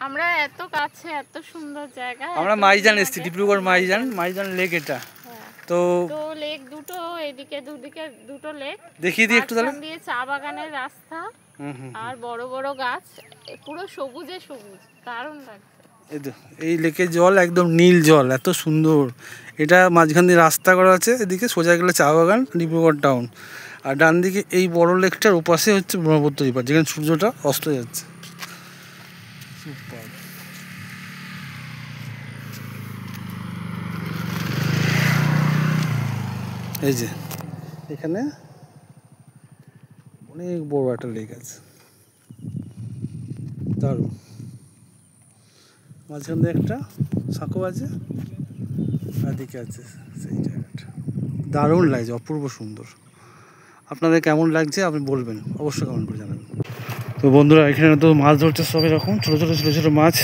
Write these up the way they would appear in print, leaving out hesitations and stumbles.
আমরা এত কাছে এত সুন্দর জায়গা। আমরা মাইজান এসেছি, ডিব্রুগড় মাইজান লেক এটা। তো লেক দুটো, এদিকে দুদিকে দুটো লেক দেখিয়ে দিই একটু তাহলে। দিয়ে চা বাগানের রাস্তা আর বড় বড় গাছ, পুরো সবুজে সবুজ, দারুণ লাগছে। এই লেকের জল একদম নীল জল, এত সুন্দর। এটা মাঝখান দিয়ে রাস্তা করা আছে, এদিকে সোজা গেলে চা বাগান, ডিব্রুগড় টাউন। আর ডান দিকে এই বড় লেকটার ওপাশে হচ্ছে ব্রহ্মপুত্র রিভার, যেখানে সূর্যটা অস্ত যাচ্ছে। সুপার। এই যে এখানে অনেক বড় একটা লেক আছে, দারুণ। মাঝখান দিয়ে একটা সাঁকো আছে, আর দিকে আছে সেই জায়গাটা, দারুণ লাগছে, অপূর্ব সুন্দর। আপনাদের কেমন লাগছে আপনি বলবেন, অবশ্যই কমেন্ট করে জানাবেন। তো বন্ধুরা, এখানে তো মাছ ধরছে সব এরকম ছোটো ছোটো ছোটো ছোটো মাছ,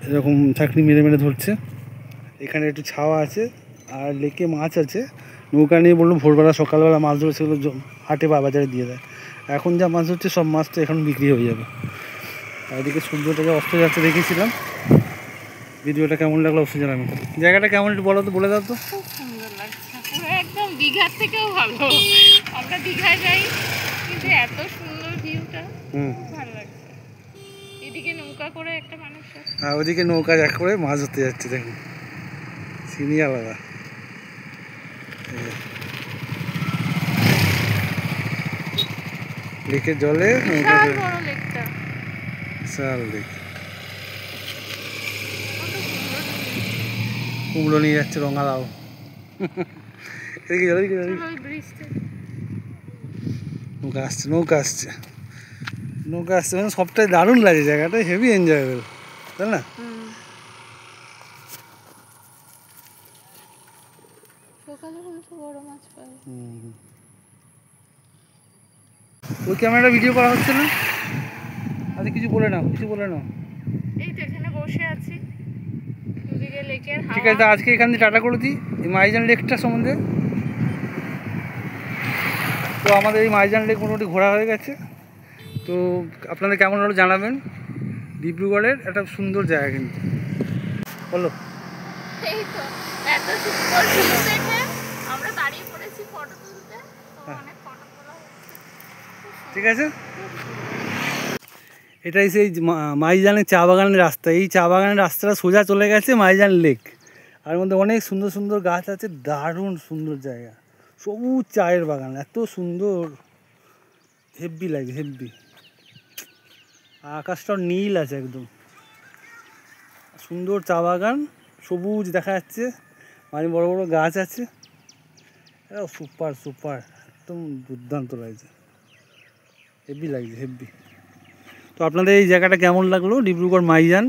এরকম চাকরি মেরে মেরে ধরছে। এখানে একটু ছাওয়া আছে আর লেকে মাছ আছে। নৌকা নিয়ে বললো ভোরবেলা সকালবেলা মাছ ধরে সেগুলো হাটে বা বাজারে দিয়ে দেয়। এখন যা মাছ হচ্ছে সব মাছ তো এখন বিক্রি হয়ে যাবে। আর এদিকে সূর্যটাকে অস্ত যাচ্ছে দেখেছিলাম। ভিডিওটা কেমন লাগলো অবশ্যই জানাবেন। জায়গাটা কেমন একটু বলো তো, বলে দাও তো। খুব সুন্দর লাগছে, পুরো একদম দীঘার থেকেও ভালো। আমরা দীঘায় যাই, কিন্তু এত সুন্দর ভিউটা ভালো লাগছে। এদিকে নৌকা করে একটা মানুষ, আর ওদিকে নৌকা এক করে মাছ ধরতে যাচ্ছে, দেখুন সিনি আলাদা। লেকের জলে নৌকা, বিশাল লেক। কুমড়ো নিয়ে যাচ্ছে, রঙালাও। নৌকা আসছে নৌকা আসছে নৌকা আসছে, মানে সবটাই দারুণ লাগে, জায়গাটা হেভি এনজয়েবল, তাই না? ওই ক্যামেরাটা ভিডিও করা হচ্ছে না? আচ্ছা কিছু বলে নাও, কিছু বলে নাও। এই তো এখানে বসে আছি, দুদিকে লেকের হাওয়া। ঠিক আছে, আজকে এখান থেকে টাটা করে দিই এই মাইজান লেকটা সম্বন্ধে। তো আমাদের এই মাইজান লেক মোটামুটি ঘোরা হয়ে গেছে। তো আপনাদের কেমন হলো জানাবেন। ডিব্রুগড়ের একটা সুন্দর জায়গা কিন্তু, বলো। এই তো এত সুন্দর ভিউ দেখে আমরা দাঁড়িয়ে পড়েছি ফটো তুলতে, তো অনেক ফটো তোলা হচ্ছে। ঠিক আছে, এটাই সেই মাইজানের চা বাগানের রাস্তা। এই চা বাগানের রাস্তাটা সোজা চলে গেছে মাইজান লেক, আর মধ্যে অনেক সুন্দর সুন্দর গাছ আছে, দারুণ সুন্দর জায়গা, সবুজ চায়ের বাগান, এত সুন্দর, হেব্বি লাগে হেব্বি। আকাশটাও নীল আছে একদম, সুন্দর চা বাগান, সবুজ দেখা যাচ্ছে, মানে বড় বড় গাছ আছে, এটা সুপার সুপার, একদম দুর্দান্ত লাগছে, হেব্বি লাগছে হেব্বি। তো আপনাদের এই জায়গাটা কেমন লাগলো, ডিব্রুগড় মাইজান,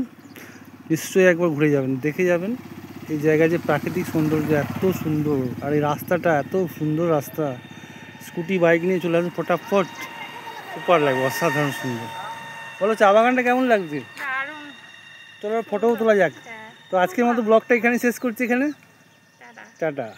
নিশ্চয়ই একবার ঘুরে যাবেন, দেখে যাবেন এই জায়গায় যে প্রাকৃতিক সৌন্দর্য এত সুন্দর। আর এই রাস্তাটা এত সুন্দর রাস্তা, স্কুটি বাইক নিয়ে চলে আসবে ফটাফট, সুপার লাগবে, অসাধারণ সুন্দর। বলো চা বাগানটা কেমন লাগছে? চলো ফটোও তোলা যাক। তো আজকের মতো ব্লগটা এখানে শেষ করছি, এখানে টাটা।